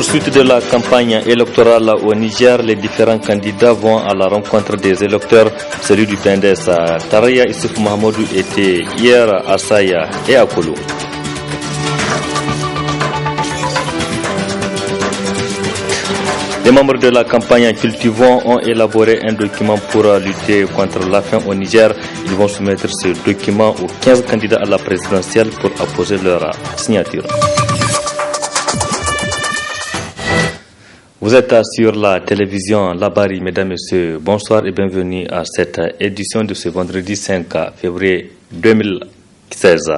Poursuite de la campagne électorale au Niger, les différents candidats vont à la rencontre des électeurs. Celui du PNDS, Taraya Issoufou Mahamadou, était hier à Saya et à Kolo. Les membres de la campagne Cultivons ont élaboré un document pour lutter contre la faim au Niger. Ils vont soumettre ce document aux 15 candidats à la présidentielle pour apposer leur signature. Vous êtes sur la télévision Labari, mesdames et messieurs. Bonsoir et bienvenue à cette édition de ce vendredi 5 février 2016.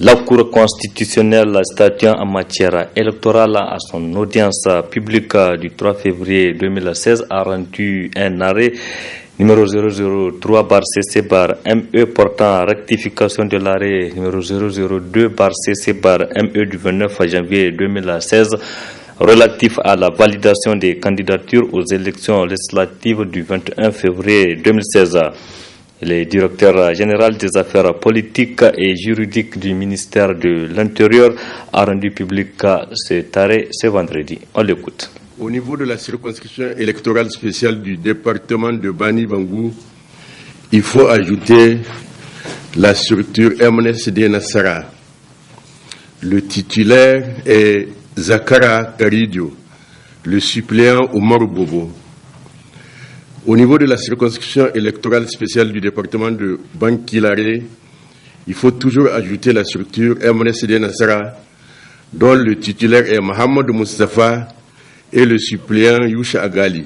La Cour constitutionnelle statuant en matière électorale à son audience publique du 3 février 2016 a rendu un arrêt numéro 003/CC/ME portant rectification de l'arrêt numéro 002/CC/ME du 29 janvier 2016 relatif à la validation des candidatures aux élections législatives du 21 février 2016. Le directeur général des affaires politiques et juridiques du ministère de l'Intérieur a rendu public cet arrêt ce vendredi. On l'écoute. Au niveau de la circonscription électorale spéciale du département de Bani Bangou, il faut ajouter la structure MNSD Nassara. Le titulaire est Zakara Karidio, le suppléant Omar Bobo. Au niveau de la circonscription électorale spéciale du département de Bankilare, il faut toujours ajouter la structure MNSD Nassara, dont le titulaire est Mohamed Mustafa et le suppléant Yusha Agali.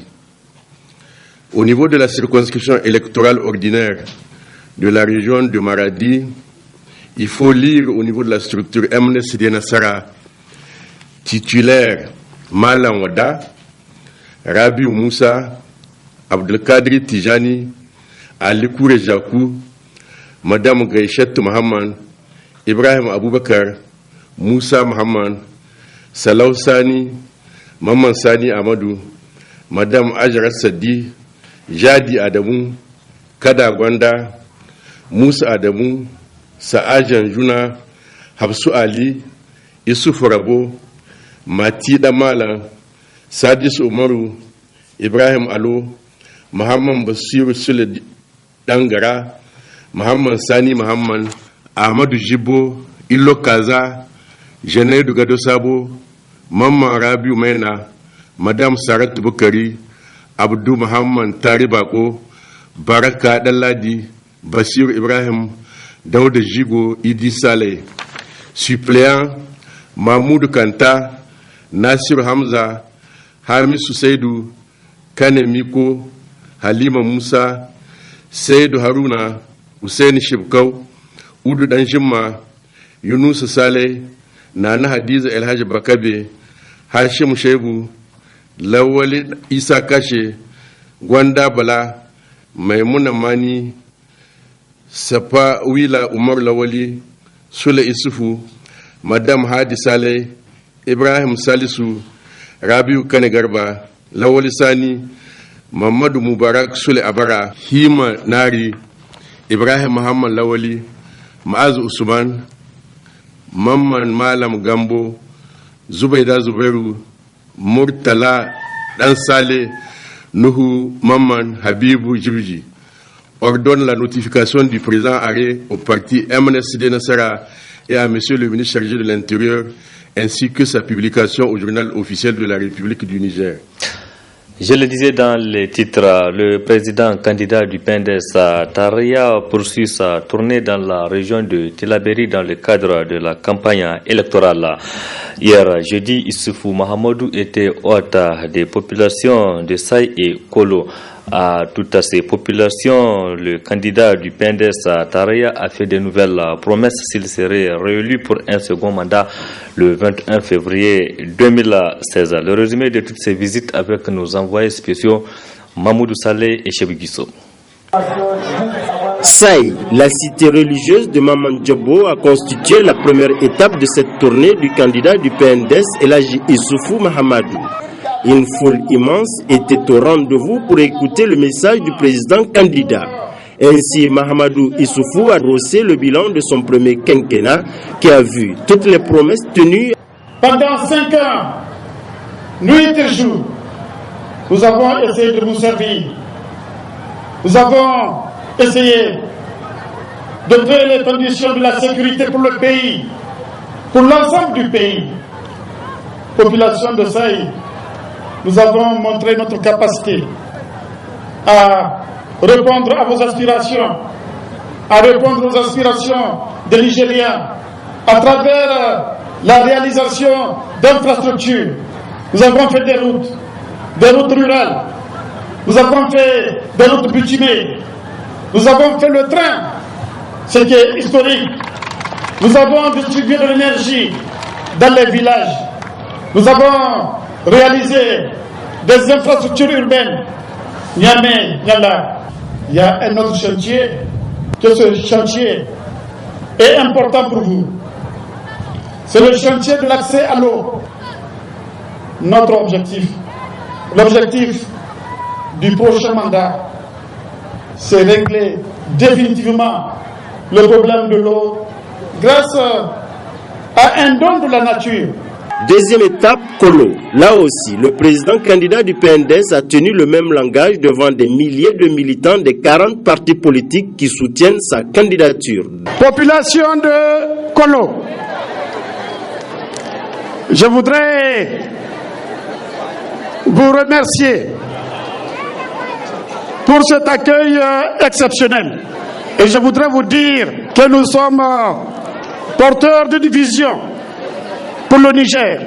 Au niveau de la circonscription électorale ordinaire de la région de Maradi, il faut lire au niveau de la structure MNSD Nassara, titulaire Malan Wada, Rabi Moussa, Abdelkadri Tijani, Ali Koure Jakou, Madame Gaïchet Mohamed, Ibrahim Aboubakar, Moussa Mohamed, Salaw Sani, Maman Sani Amadou, Madame Ajara Sadi, Jadi Adamou, Kada Gwanda, Moussa Adamou, Sa'ajan Juna, Habsou Ali, Issouf Rabo, Mati Damala, Sadis Umaru, Ibrahim Alo, Mohamed Bassirou Sule Dangara, Mohamed Sani Mohamed, Ahmadou Jibo, Illo Kaza, Jeneidou Gado Sabo, Maman Rabiou Mena, Madame Sarat Boukari, Abdou Mohamed Taribako, Baraka Dalladi, Bassirou Ibrahim, Daouda Jigo, Idi Saleh. Suppléant, Mahmoud Kanta, Nassir Hamza, Hamisu Seydou, Kane Miko, Halima Moussa, Seydou Haruna, Hussein Shibkaw, Oudou Danjima, Younous Saleh, Nana Hadiza El Haj Bakabe, Hashim Shebu, Lawali Issa Kache, Gwanda Bala, Maimouna Mani, Sapa Wila Umar Lawali, Sule Issoufou, Madame Hadi Saleh, Ibrahim Salisu, Rabiou Kane Garba, Lawali Sani, Mamadou Moubarak Sule Abara, Hima Nari, Ibrahim Muhammad Lawali, Maaz Usman, Mamman Malam Gambo, Zubaida Zubairu, Murtala Dansale, Nuhu Mamman Habibou Djibji. Ordonne la notification du présent arrêt au parti MNSD Nassara et à Monsieur le ministre chargé de l'Intérieur, ainsi que sa publication au journal officiel de la République du Niger. Je le disais dans les titres, le président candidat du PNDS, Taraya, poursuit sa tournée dans la région de Tillabéri dans le cadre de la campagne électorale. Hier jeudi, Issoufou Mahamadou était hôte des populations de Saï et Kolo. À toutes ces populations, le candidat du PNDS, Taraya, a fait de nouvelles promesses s'il serait réélu pour un second mandat le 21 février 2016. Le résumé de toutes ces visites avec nos envoyés spéciaux Mamoudou Saleh et Chebigiso. Saï, la cité religieuse de Maman Diabo, a constitué la première étape de cette tournée du candidat du PNDS, Elhaji Issoufou Mahamadou. Une foule immense était au rendez-vous pour écouter le message du président candidat. Ainsi, Mahamadou Issoufou a brossé le bilan de son premier quinquennat qui a vu toutes les promesses tenues. Pendant 5 ans, nuit et jour, nous avons essayé de vous servir. Nous avons essayé de créer les conditions de la sécurité pour le pays, pour l'ensemble du pays. Population de Saï, nous avons montré notre capacité à répondre à vos aspirations, à répondre aux aspirations des Nigériens à travers la réalisation d'infrastructures. Nous avons fait des routes rurales, nous avons fait des routes bitumées, nous avons fait le train, ce qui est historique. Nous avons distribué de l'énergie dans les villages. Nous avons réalisé des infrastructures urbaines. Niamey, Niala. Il y a un autre chantier, que ce chantier est important pour vous. C'est le chantier de l'accès à l'eau. Notre objectif, l'objectif du prochain mandat, c'est régler définitivement le problème de l'eau grâce à un don de la nature. Deuxième étape, Kolo. Là aussi, le président candidat du PNDS a tenu le même langage devant des milliers de militants des 40 partis politiques qui soutiennent sa candidature. Population de Kolo, je voudrais vous remercier pour cet accueil exceptionnel. Et je voudrais vous dire que nous sommes porteurs de vision pour le Niger.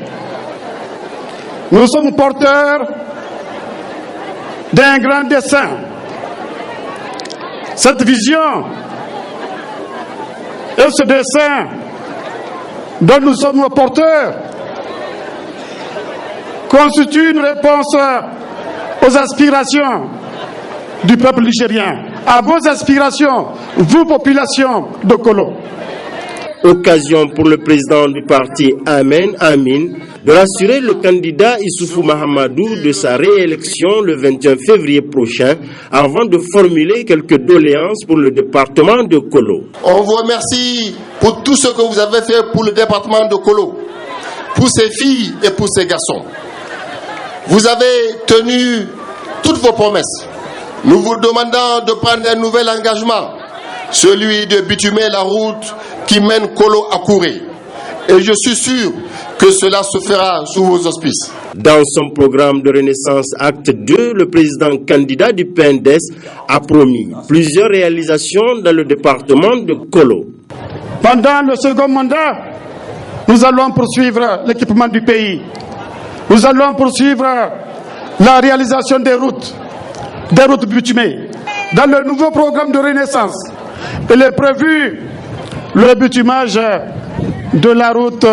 Nous sommes porteurs d'un grand dessein. Cette vision et ce dessein dont nous sommes porteurs constituent une réponse aux aspirations du peuple nigérien, à vos aspirations, vous, population de Kolo. Occasion pour le président du parti Amen Amin de rassurer le candidat Issoufou Mahamadou de sa réélection le 21 février prochain avant de formuler quelques doléances pour le département de Kolo. On vous remercie pour tout ce que vous avez fait pour le département de Kolo, pour ces filles et pour ces garçons. Vous avez tenu toutes vos promesses. Nous vous demandons de prendre un nouvel engagement, celui de bitumer la route qui mène Kolo à Kouré. Et je suis sûr que cela se fera sous vos auspices. Dans son programme de Renaissance Acte 2, le président candidat du PNDS a promis plusieurs réalisations dans le département de Kolo. Pendant le second mandat, nous allons poursuivre l'équipement du pays. Nous allons poursuivre la réalisation des routes bitumées. Dans le nouveau programme de Renaissance, il est prévu le bitumage de la route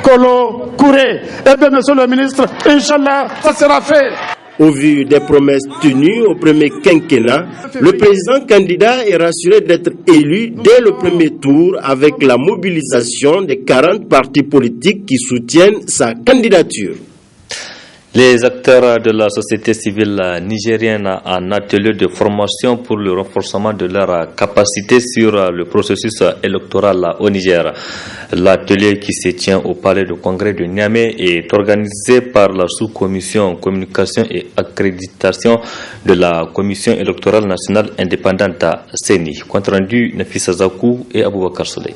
Kolo-Kouré. Eh bien, monsieur le ministre, Inch'Allah, ça sera fait. Au vu des promesses tenues au premier quinquennat, le président candidat est rassuré d'être élu dès le premier tour avec la mobilisation des 40 partis politiques qui soutiennent sa candidature. Les acteurs de la société civile nigérienne en atelier de formation pour le renforcement de leur capacité sur le processus électoral au Niger. L'atelier qui se tient au palais de congrès de Niamey est organisé par la sous-commission communication et accréditation de la commission électorale nationale indépendante CENI. Compte rendu Nafisa Zakou et Aboubakar Souley.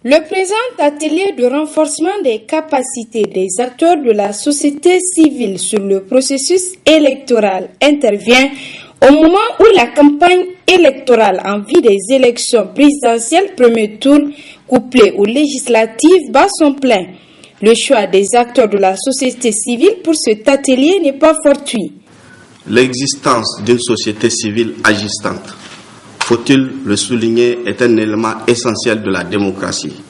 Le présent atelier de renforcement des capacités des acteurs de la société civile sur le processus électoral intervient au moment où la campagne électorale en vue des élections présidentielles premier tour couplée aux législatives bat son plein. Le choix des acteurs de la société civile pour cet atelier n'est pas fortuit. L'existence d'une société civile agissante, faut-il le souligner, est un élément essentiel de la démocratie,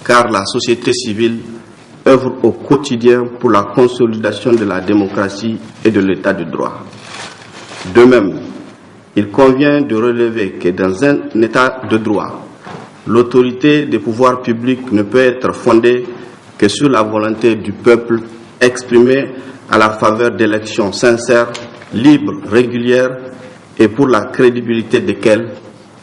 car la société civile œuvre au quotidien pour la consolidation de la démocratie et de l'état de droit. De même, il convient de relever que dans un état de droit, l'autorité des pouvoirs publics ne peut être fondée que sur la volonté du peuple exprimée à la faveur d'élections sincères, libres, régulières, et pour la crédibilité desquelles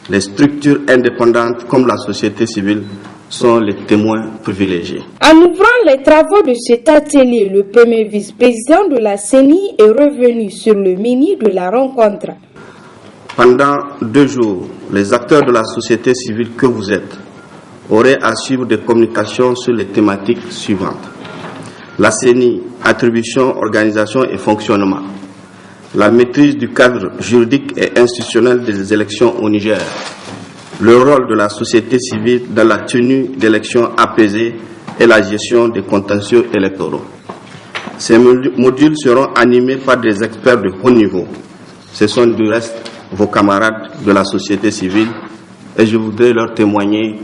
les structures indépendantes comme la société civile sont les témoins privilégiés. En ouvrant les travaux de cet atelier, le premier vice-président de la CENI est revenu sur le menu de la rencontre. Pendant 2 jours, les acteurs de la société civile que vous êtes auraient à suivre des communications sur les thématiques suivantes. La CENI, attribution, organisation et fonctionnement. La maîtrise du cadre juridique et institutionnel des élections au Niger. Le rôle de la société civile dans la tenue d'élections apaisées et la gestion des contentieux électoraux. Ces modules seront animés par des experts de haut niveau. Ce sont du reste vos camarades de la société civile et je voudrais leur témoigner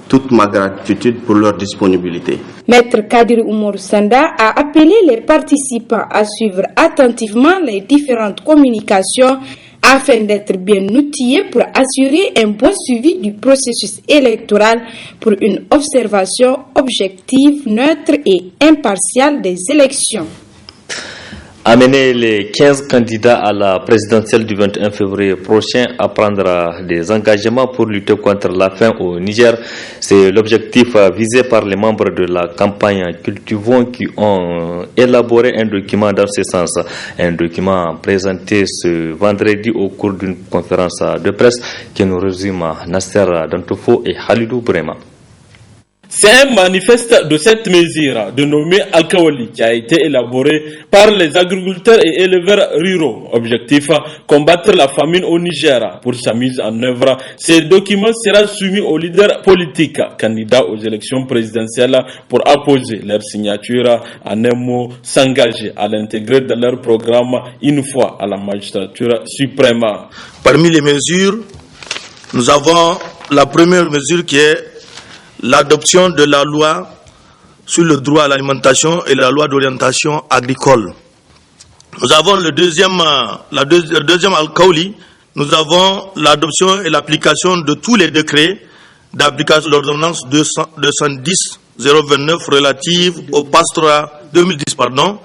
toute ma gratitude pour leur disponibilité. Maître Kadir Oumarou Sanda a appelé les participants à suivre attentivement les différentes communications afin d'être bien outillés pour assurer un bon suivi du processus électoral pour une observation objective, neutre et impartiale des élections. Amener les 15 candidats à la présidentielle du 21 février prochain à prendre des engagements pour lutter contre la faim au Niger, c'est l'objectif visé par les membres de la campagne Cultivons qui ont élaboré un document dans ce sens. Un document présenté ce vendredi au cours d'une conférence de presse qui nous résume Nasser Dantoufo et Halidou Brema. C'est un manifeste de cette mesure dénommé Al-Kawali qui a été élaboré par les agriculteurs et éleveurs ruraux. Objectif, combattre la famine au Niger. Pour sa mise en œuvre, ce document sera soumis aux leaders politiques, candidats aux élections présidentielles pour apposer leur signature, en un mot, s'engager à l'intégrer dans leur programme une fois à la magistrature suprême. Parmi les mesures, nous avons la première mesure qui est l'adoption de la loi sur le droit à l'alimentation et la loi d'orientation agricole. Nous avons le deuxième Al-Kawli, nous avons l'adoption et l'application de tous les décrets d'application de l'ordonnance 210-029 relative au pastorat 029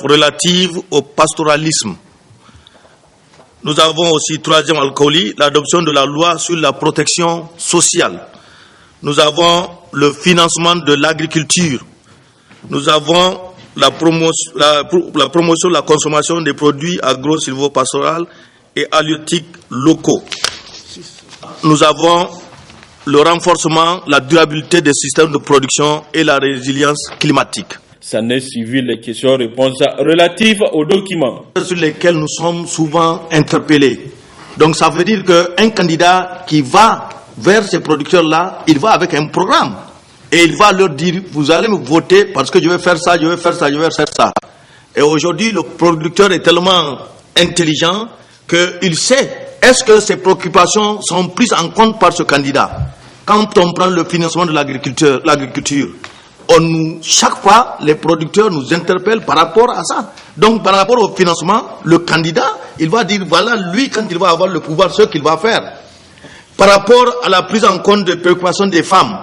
relative au pastoralisme. Nous avons aussi, troisième Al-Kawli, l'adoption de la loi sur la protection sociale. Nous avons le financement de l'agriculture. Nous avons la promotion de la consommation des produits agro-silvopastoraux et halieutiques locaux. Nous avons le renforcement, la durabilité des systèmes de production et la résilience climatique. S'en est suivi les questions-réponses relatives aux documents sur lesquels nous sommes souvent interpellés. Donc ça veut dire qu'un candidat qui va vers ces producteurs-là, il va avec un programme. Et il va leur dire, vous allez me voter parce que je vais faire ça, je vais faire ça, je vais faire ça. Et aujourd'hui, le producteur est tellement intelligent qu'il sait, est-ce que ces préoccupations sont prises en compte par ce candidat? Quand on prend le financement de l'agriculture, chaque fois, les producteurs nous interpellent par rapport à ça. Donc, par rapport au financement, le candidat, il va dire, voilà, lui, quand il va avoir le pouvoir, ce qu'il va faire. Par rapport à la prise en compte des préoccupations des femmes.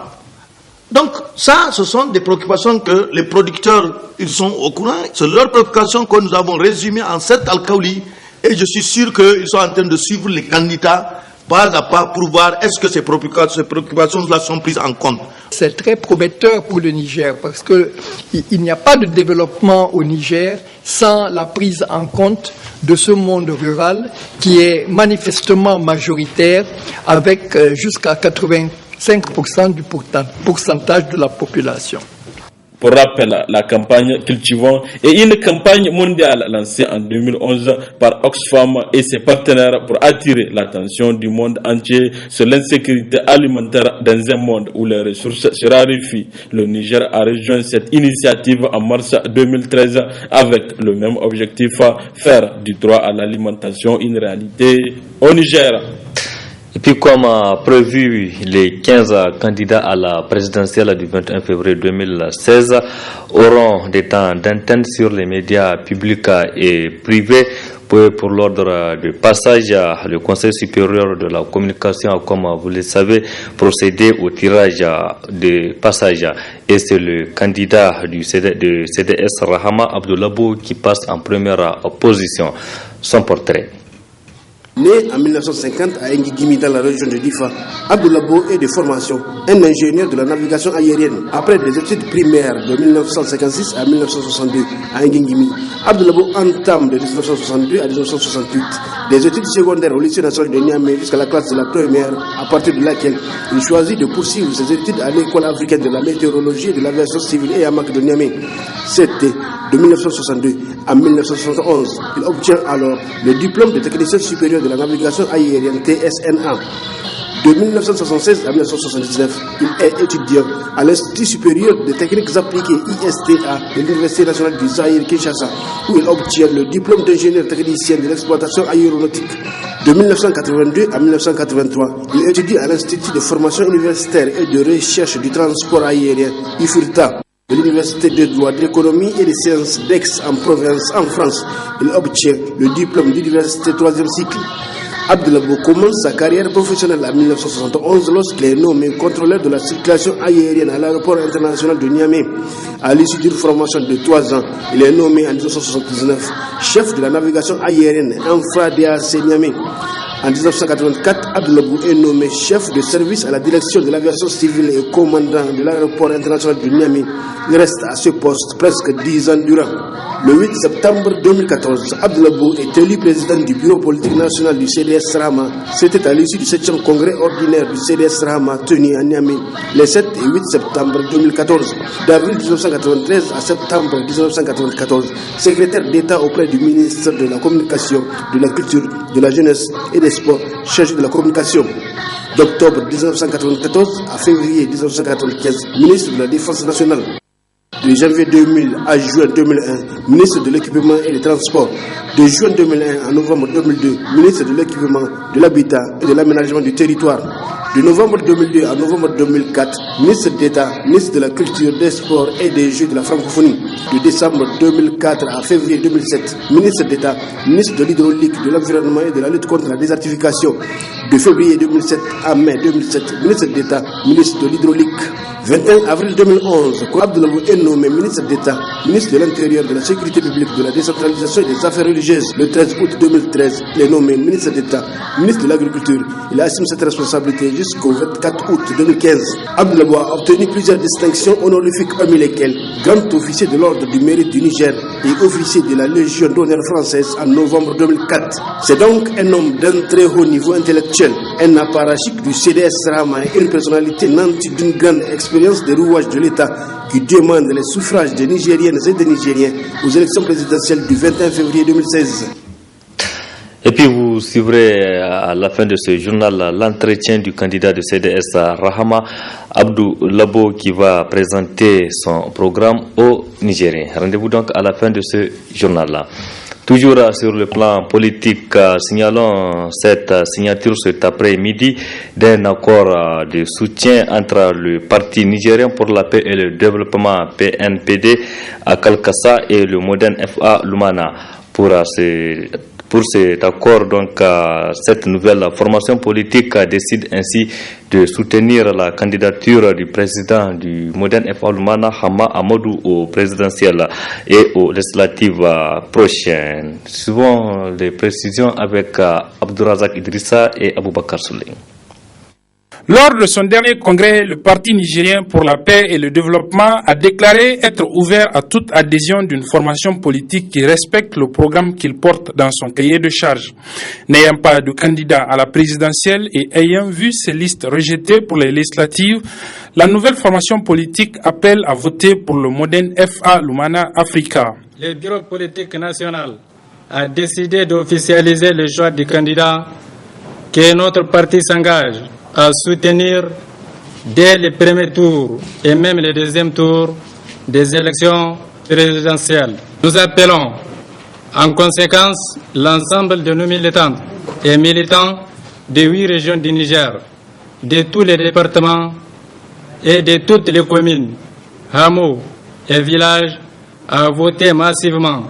Donc, ça, ce sont des préoccupations que les producteurs, ils sont au courant. C'est leurs préoccupations que nous avons résumées en 7 Al-Kawli. Et je suis sûr qu'ils sont en train de suivre les candidats pas à pas pour voir est-ce que ces préoccupations-là sont prises en compte. C'est très prometteur pour le Niger parce qu'il n'y a pas de développement au Niger sans la prise en compte de ce monde rural qui est manifestement majoritaire avec jusqu'à 85% du pourcentage de la population. Pour rappel, la campagne Cultivons est une campagne mondiale lancée en 2011 par Oxfam et ses partenaires pour attirer l'attention du monde entier sur l'insécurité alimentaire dans un monde où les ressources se raréfient. Le Niger a rejoint cette initiative en mars 2013 avec le même objectif, faire du droit à l'alimentation une réalité au Niger. Et puis comme prévu, les 15 candidats à la présidentielle du 21 février 2016 auront des temps d'antenne sur les médias publics et privés. Pour l'ordre de passage, le Conseil supérieur de la communication, comme vous le savez, procédé au tirage de passage. Et c'est le candidat du CDS Rahama Abdoulabou qui passe en première position. Son portrait. Né en 1950 à Ngigimi dans la région de Difa, Abdoulabo est de formation un ingénieur de la navigation aérienne. Après des études primaires de 1956 à 1962 à Ngigimi, Abdoulabo entame de 1962 à 1968 des études secondaires au lycée national de Niamey jusqu'à la classe de la première, à partir de laquelle il choisit de poursuivre ses études à l'école africaine de la météorologie et de l'aviation civile et à Mac de Niamey. C'était de 1962 à 1971. Il obtient alors le diplôme de technicien supérieur de la navigation aérienne TSNA. De 1976 à 1979, il est étudiant à l'Institut supérieur de techniques appliquées ISTA de l'Université nationale du Zaïre Kinshasa, où il obtient le diplôme d'ingénieur technicien de l'exploitation aéronautique. De 1982 à 1983, il étudie à l'Institut de formation universitaire et de recherche du transport aérien IFURTA de l'Université de droit, d'économie et des sciences d'Aix en Provence, en France. Il obtient le diplôme d'université 3e cycle. Abdoulabo commence sa carrière professionnelle en 1971 lorsqu'il est nommé contrôleur de la circulation aérienne à l'aéroport international de Niamey. À l'issue d'une formation de 3 ans, il est nommé en 1979 chef de la navigation aérienne Infra-DAC Niamey. En 1984, Abdoulabo est nommé chef de service à la direction de l'aviation civile et commandant de l'aéroport international de Niamey. Il reste à ce poste presque 10 ans durant. Le 8 septembre 2014, Abdoulabo est élu président du bureau politique national du CDS Rama. C'était à l'issue du 7e congrès ordinaire du CDS Rama tenu à Niamey les 7 et 8 septembre 2014. D'avril 1993 à septembre 1994, secrétaire d'État auprès du ministre de la Communication, de la Culture, de la Jeunesse et des Sports, chargé de la communication. D'octobre 1994 à février 1995, ministre de la Défense nationale. De janvier 2000 à juin 2001, ministre de l'équipement et des transports. De juin 2001 à novembre 2002, ministre de l'équipement, de l'habitat et de l'aménagement du territoire. De novembre 2002 à novembre 2004, ministre d'État, ministre de la Culture, des Sports et des Jeux de la francophonie. De décembre 2004 à février 2007, ministre d'État, ministre de l'Hydraulique, de l'Environnement et de la lutte contre la désertification. De février 2007 à mai 2007, ministre d'État, ministre de l'Hydraulique. 21 avril 2011, Abdoulabo est nommé ministre d'État, ministre de l'Intérieur, de la Sécurité publique, de la décentralisation et des affaires religieuses. Le 13 août 2013, il est nommé ministre d'État, ministre de l'Agriculture. Il assume cette responsabilité jusqu'au 24 août 2015. Abdoulabo a obtenu plusieurs distinctions honorifiques, parmi lesquelles grand officier de l'ordre du mérite du Niger et officier de la Légion d'honneur française en novembre 2004. C'est donc un homme d'un très haut niveau intellectuel, un apparatchik du CDS Rama et une personnalité nantie d'une grande expérience des rouages de l'État qui demande les suffrages des Nigériennes et des Nigériens aux élections présidentielles du 21 février 2016. Et puis vous suivrez à la fin de ce journal l'entretien du candidat de CDS Rahama Abdoulabo qui va présenter son programme aux Nigériens. Rendez-vous donc à la fin de ce journal-là. Toujours sur le plan politique, signalons cette signature cet après-midi d'un accord de soutien entre le Parti nigérien pour la paix et le développement PNPD à Kalkassa et le Modern FA Lumana. Pour cet accord, donc, cette nouvelle formation politique décide ainsi de soutenir la candidature du président du Modern FA Lumana, Hama Amadou, au présidentiel et aux législatives prochaines. Suivons les précisions avec Abdourazak Idrissa et Aboubakar Souley. Lors de son dernier congrès, le Parti nigérien pour la paix et le développement a déclaré être ouvert à toute adhésion d'une formation politique qui respecte le programme qu'il porte dans son cahier de charges. N'ayant pas de candidat à la présidentielle et ayant vu ses listes rejetées pour les législatives, la nouvelle formation politique appelle à voter pour le Modern FA Lumana Africa. Le bureau politique national a décidé d'officialiser le choix du candidat que notre parti s'engage à soutenir dès le premier tour et même le deuxième tour des élections présidentielles. Nous appelons en conséquence l'ensemble de nos militants et militants des 8 régions du Niger, de tous les départements et de toutes les communes, hameaux et villages à voter massivement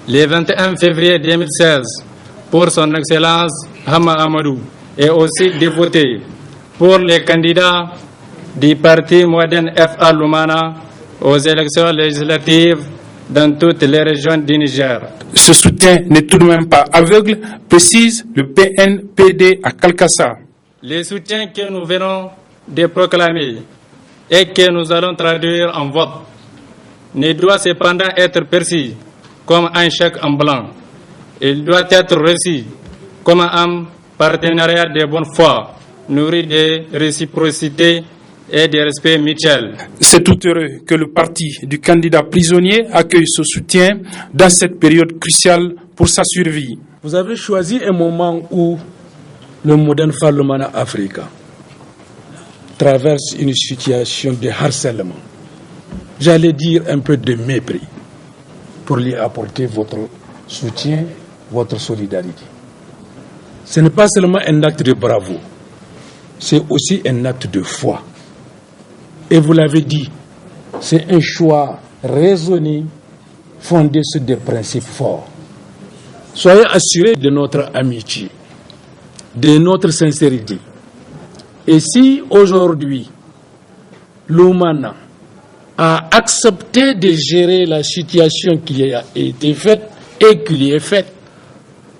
le 21 février 2016 pour son Excellence Hama Amadou et aussi de voter pour les candidats du parti Modern FA Lumana aux élections législatives dans toutes les régions du Niger. Ce soutien n'est tout de même pas aveugle, précise le PNPD à Kalkassa. Le soutien que nous venons de proclamer et que nous allons traduire en vote ne doit cependant être perçu comme un chèque en blanc. Il doit être reçu comme un partenariat de bonne foi, nourri de réciprocité et de respect mutuel. C'est tout heureux que le parti du candidat prisonnier accueille ce soutien dans cette période cruciale pour sa survie. Vous avez choisi un moment où le moderne Parlement africain traverse une situation de harcèlement, j'allais dire un peu de mépris, pour lui apporter votre soutien, votre solidarité. Ce n'est pas seulement un acte de bravoure, c'est aussi un acte de foi. Et vous l'avez dit, c'est un choix raisonné, fondé sur des principes forts. Soyez assurés de notre amitié, de notre sincérité. Et si aujourd'hui, l'Oumana a accepté de gérer la situation qui a été faite et qui est faite,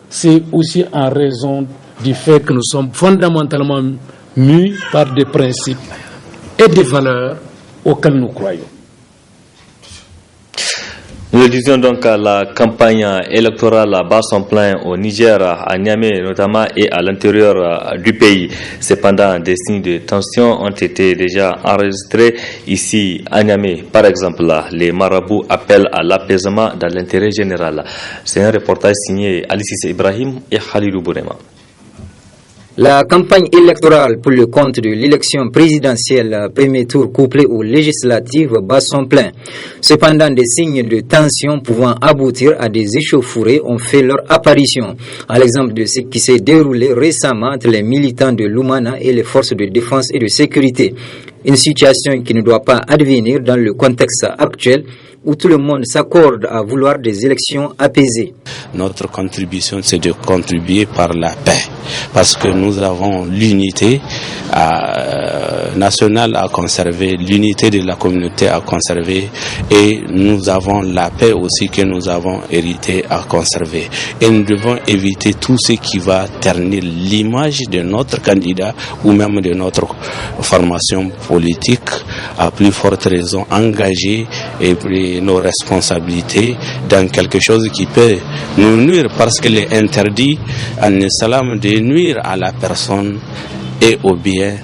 c'est aussi en raison du fait que nous sommes fondamentalement mus par des principes et des valeurs auxquelles nous croyons. Nous le disions donc, la campagne électorale bat son plein au Niger, à Niamey notamment, et à l'intérieur du pays. Cependant, des signes de tension ont été déjà enregistrés ici à Niamey. Par exemple, les marabouts appellent à l'apaisement dans l'intérêt général. C'est un reportage signé Alice Ibrahim et Khalilou Bourema. La campagne électorale pour le compte de l'élection présidentielle premier tour couplée aux législatives bat son plein. Cependant, des signes de tension pouvant aboutir à des échauffourées ont fait leur apparition. À l'exemple de ce qui s'est déroulé récemment entre les militants de l'Oumana et les forces de défense et de sécurité. Une situation qui ne doit pas advenir dans le contexte actuel où tout le monde s'accorde à vouloir des élections apaisées. Notre contribution, c'est de contribuer par la paix, parce que nous avons l'unité nationale à conserver, l'unité de la communauté à conserver, et nous avons la paix aussi que nous avons hérité à conserver. Et nous devons éviter tout ce qui va ternir l'image de notre candidat ou même de notre formation politique, à plus forte raison engagée et nos responsabilités dans quelque chose qui peut nous nuire, parce qu'il est interdit en islam de nuire à la personne et au bien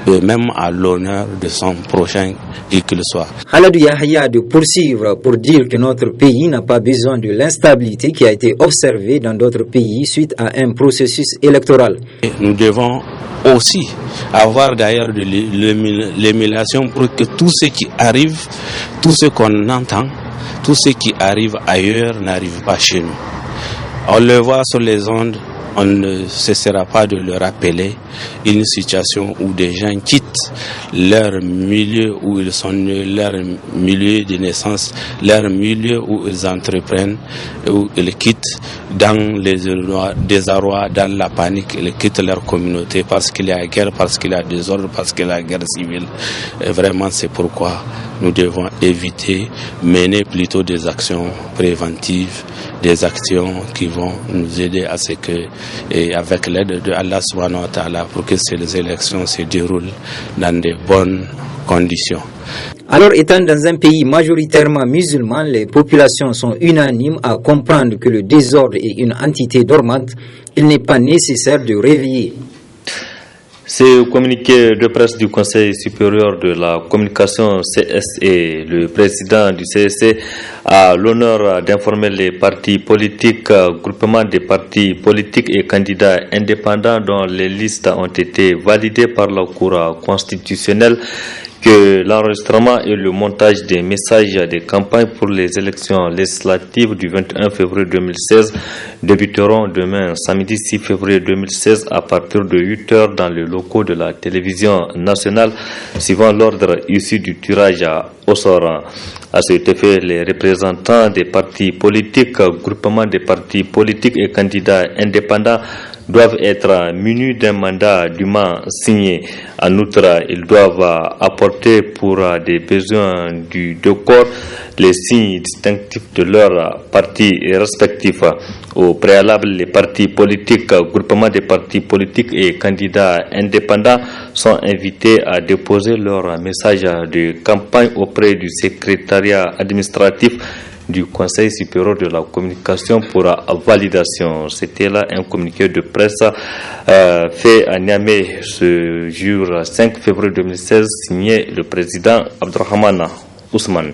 et même à l'honneur de son prochain, qui qu'il soit. Haladou Yahya de poursuivre pour dire que notre pays n'a pas besoin de l'instabilité qui a été observée dans d'autres pays suite à un processus électoral. Et nous devons aussi avoir d'ailleurs de l'émulation pour que tout ce qui arrive, tout ce qu'on entend, tout ce qui arrive ailleurs n'arrive pas chez nous. On le voit sur les ondes, on ne cessera pas de le rappeler, une situation où des gens quittent leur milieu où ils sont nés, leur milieu de naissance, leur milieu où ils entreprennent, où ils quittent dans les désarroi, dans la panique, ils quittent leur communauté parce qu'il y a guerre, parce qu'il y a désordre, parce qu'il y a guerre civile. Et vraiment, c'est pourquoi nous devons éviter, mener plutôt des actions préventives, des actions qui vont nous aider à ce que, et avec l'aide de Allah subhanahu wa ta'ala, pour que ces élections se déroulent dans de bonnes conditions. Alors, étant dans un pays majoritairement musulman, les populations sont unanimes à comprendre que le désordre est une entité dormante. Il n'est pas nécessaire de réveiller. C'est au communiqué de presse du Conseil supérieur de la communication CSE. Le président du CSE a l'honneur d'informer les partis politiques, groupements des partis politiques et candidats indépendants dont les listes ont été validées par la Cour constitutionnelle que l'enregistrement et le montage des messages de campagne pour les élections législatives du 21 février 2016 débuteront demain, samedi 6 février 2016, à partir de 8 h dans les locaux de la télévision nationale, suivant l'ordre issu du tirage au sort. À cet effet, les représentants des partis politiques, groupements des partis politiques et candidats indépendants doivent être munis d'un mandat dûment signé. En outre, ils doivent apporter pour des besoins du corps les signes distinctifs de leurs partis respectifs. Au préalable, les partis politiques, groupements de partis politiques et candidats indépendants sont invités à déposer leur message de campagne auprès du secrétariat administratif du Conseil supérieur de la communication pour validation. C'était là un communiqué de presse fait à Niamey ce jour 5 février 2016, signé le président Abdurrahman Ousmane.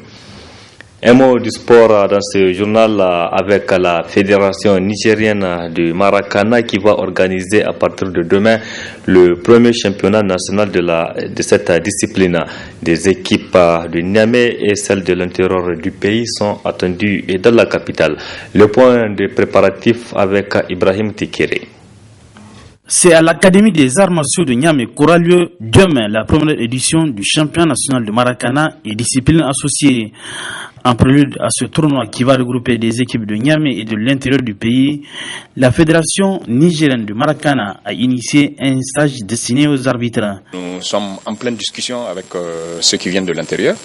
Un mot du sport dans ce journal avec la Fédération nigérienne de Maracana qui va organiser à partir de demain le premier championnat national de cette discipline. Des équipes de Niamey et celles de l'intérieur du pays sont attendues dans la capitale. Le point de préparatif avec Ibrahim Tikere. C'est à l'Académie des arts martiaux de Niamey qu'aura lieu demain la première édition du championnat national de Maracana et disciplines associées. En prélude à ce tournoi qui va regrouper des équipes de Niamey et de l'intérieur du pays, la Fédération nigérienne de Maracana a initié un stage destiné aux arbitres. Nous sommes en pleine discussion avec ceux qui viennent de l'intérieur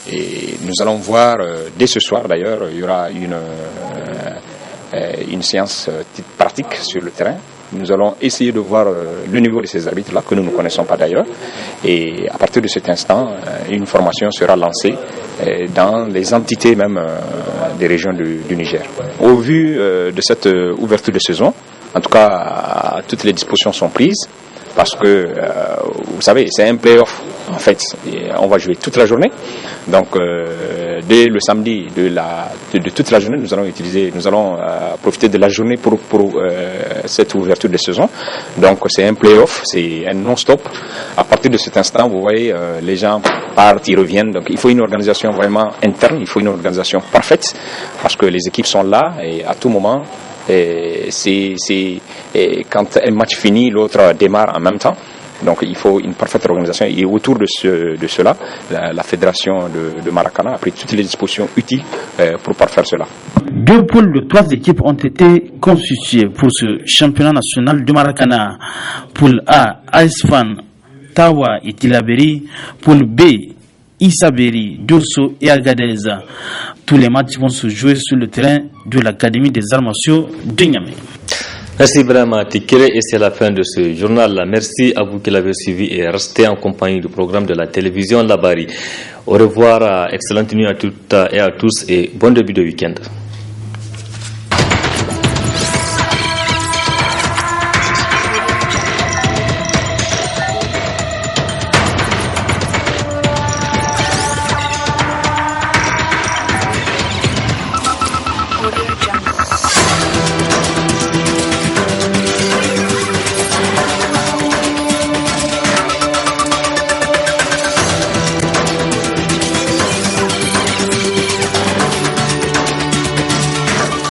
et nous allons voir, dès ce soir d'ailleurs, il y aura une séance pratique sur le terrain. Nous allons essayer de voir le niveau de ces arbitres-là, que nous ne connaissons pas d'ailleurs. Et à partir de cet instant, une formation sera lancée dans les entités même des régions du Niger. Au vu de cette ouverture de saison, en tout cas, toutes les dispositions sont prises. Parce que, vous savez, c'est un play-off, en fait. Et on va jouer toute la journée. Donc, dès le samedi de toute la journée, nous allons profiter de la journée pour cette ouverture de saison. Donc, c'est un play-off, c'est un non-stop. À partir de cet instant, vous voyez, les gens partent, ils reviennent. Donc, il faut une organisation vraiment interne, il faut une organisation parfaite. Parce que les équipes sont là et à tout moment, quand un match finit, l'autre démarre en même temps. Donc il faut une parfaite organisation. Et autour de cela, la fédération de Maracana a pris toutes les dispositions utiles pour parfaire cela. 2 poules de 3 équipes ont été constituées pour ce championnat national de Maracana. Poule A, Aisfan, Tawa et Tilaberi. Poule B, Isaberi, Dosso et Agadeza. Tous les matchs vont se jouer sur le terrain de l'Académie des arts martiaux de Niamey. Merci Ibrahim Tikere et c'est la fin de ce journal. Merci à vous qui l'avez suivi et restez en compagnie du programme de la télévision Labari. Au revoir, excellente nuit à toutes et à tous et bon début de week-end.